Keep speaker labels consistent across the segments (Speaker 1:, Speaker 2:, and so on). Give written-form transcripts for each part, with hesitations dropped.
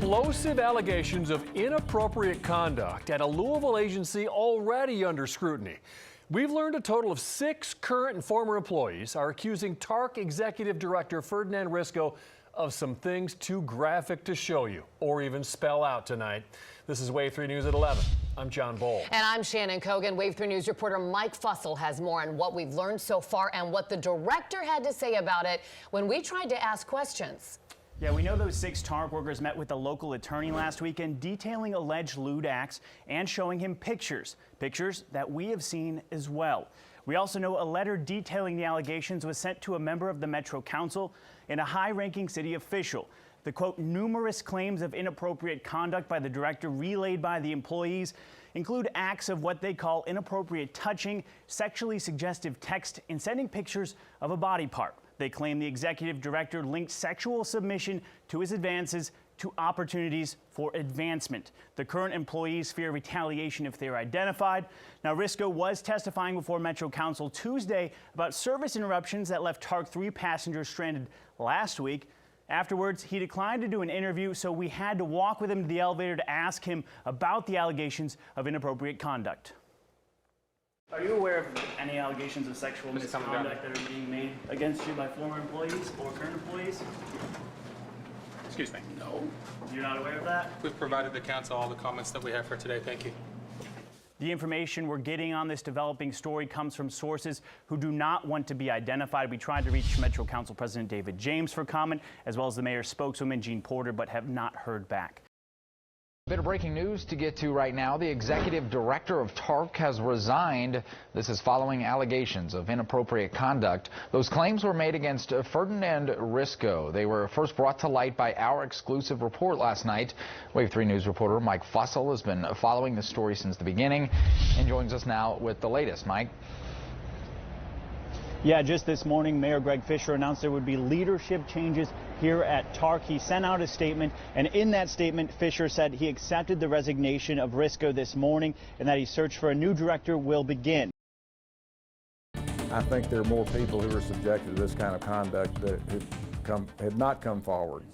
Speaker 1: Explosive allegations of inappropriate conduct at a Louisville agency already under scrutiny. We've learned a total of 6 current and former employees are accusing TARC Executive Director Ferdinand Risco of some things too graphic to show you or even spell out tonight. This is Wave 3 News at 11. I'm John Boll.
Speaker 2: And I'm Shannon Kogan. Wave 3 News reporter Mike Fussell has more on what we've learned so far and what the director had to say about it when we tried to ask questions.
Speaker 3: Yeah, we know those 6 TARC workers met with the local attorney last weekend detailing alleged lewd acts and showing him pictures that we have seen as well. We also know a letter detailing the allegations was sent to a member of the Metro Council and a high-ranking city official. The quote, numerous claims of inappropriate conduct by the director relayed by the employees include acts of what they call inappropriate touching, sexually suggestive text, and sending pictures of a body part. They claim the executive director linked sexual submission to his advances to opportunities for advancement. The current employees fear retaliation if they're identified. Now, Risco was testifying before Metro Council Tuesday about service interruptions that left TARC 3 passengers stranded last week. Afterwards, he declined to do an interview, so we had to walk with him to the elevator to ask him about the allegations of inappropriate conduct. Are you aware of any allegations of sexual misconduct that are being made against you by former employees or current employees?
Speaker 4: Excuse me. No.
Speaker 3: You're not aware of that?
Speaker 4: We've provided the council all the comments that we have for today. Thank you.
Speaker 3: The information we're getting on this developing story comes from sources who do not want to be identified. We tried to reach Metro Council President David James for comment, as well as the mayor's spokeswoman, Jean Porter, but have not heard back.
Speaker 5: A bit of breaking news to get to right now. The executive director of TARC has resigned. This is following allegations of inappropriate conduct. Those claims were made against Ferdinand Risco. They were first brought to light by our exclusive report last night. Wave 3 News reporter Mike Fussell has been following the story since the beginning and joins us now with the latest. Mike.
Speaker 3: Yeah, just this morning, Mayor Greg Fisher announced there would be leadership changes here at TARC. He sent out a statement, and in that statement, Fisher said he accepted the resignation of Risco this morning and that his search for a new director will begin.
Speaker 6: I think there are more people who are subjected to this kind of conduct that had not come forward.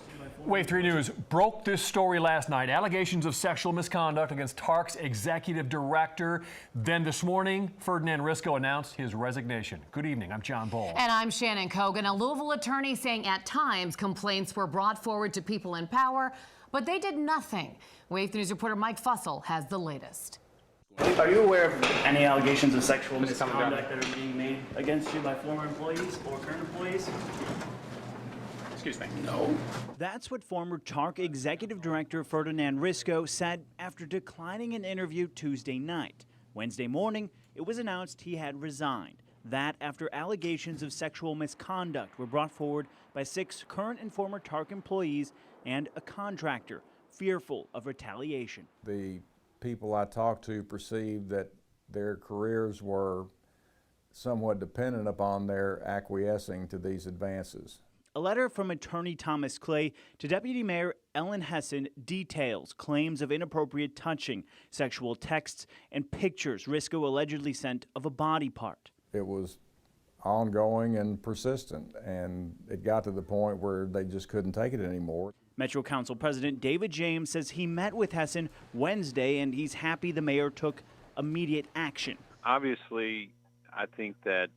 Speaker 1: Wave 3 News broke this story last night. Allegations of sexual misconduct against TARC's executive director. Then this morning, Ferdinand Risco announced his resignation. Good evening. I'm John Boll.
Speaker 2: And I'm Shannon Kogan. A Louisville attorney saying at times complaints were brought forward to people in power, but they did nothing. Wave 3 News reporter Mike Fussell has the latest.
Speaker 3: Are you aware of any allegations of sexual misconduct that are being made against you by former employees or current employees?
Speaker 4: Excuse me. No.
Speaker 3: That's what former TARC Executive Director Ferdinand Risco said after declining an interview Tuesday night. Wednesday morning, it was announced he had resigned. That after allegations of sexual misconduct were brought forward by 6 current and former TARC employees and a contractor, fearful of retaliation.
Speaker 6: The people I talked to perceived that their careers were somewhat dependent upon their acquiescing to these advances.
Speaker 3: A letter from attorney Thomas Clay to Deputy Mayor Ellen Hessen details claims of inappropriate touching, sexual texts, and pictures Risco allegedly sent of a body part.
Speaker 6: It was ongoing and persistent, and it got to the point where they just couldn't take it anymore.
Speaker 3: Metro Council President David James says he met with Hessen Wednesday, and he's happy the mayor took immediate action.
Speaker 7: Obviously, I think that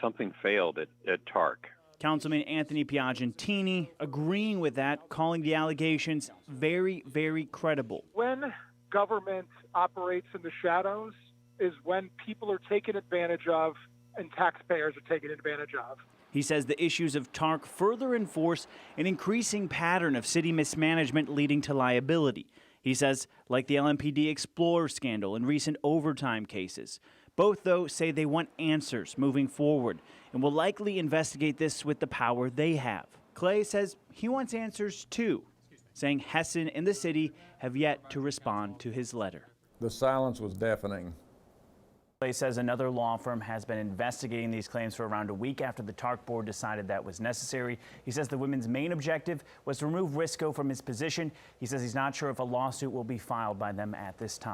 Speaker 7: something failed at TARC.
Speaker 3: Councilman Anthony Piagentini agreeing with that, calling the allegations very, very credible.
Speaker 8: When government operates in the shadows is when people are taken advantage of and taxpayers are taken advantage of.
Speaker 3: He says the issues of TARC further enforce an increasing pattern of city mismanagement leading to liability. He says, like the LMPD Explorer scandal and recent overtime cases. Both, though, say they want answers moving forward and will likely investigate this with the power they have. Clay says he wants answers, too, saying Hessen and the city have yet to respond to his letter.
Speaker 6: The silence was deafening.
Speaker 3: Clay says another law firm has been investigating these claims for around a week after the TARC board decided that was necessary. He says the women's main objective was to remove Risco from his position. He says he's not sure if a lawsuit will be filed by them at this time.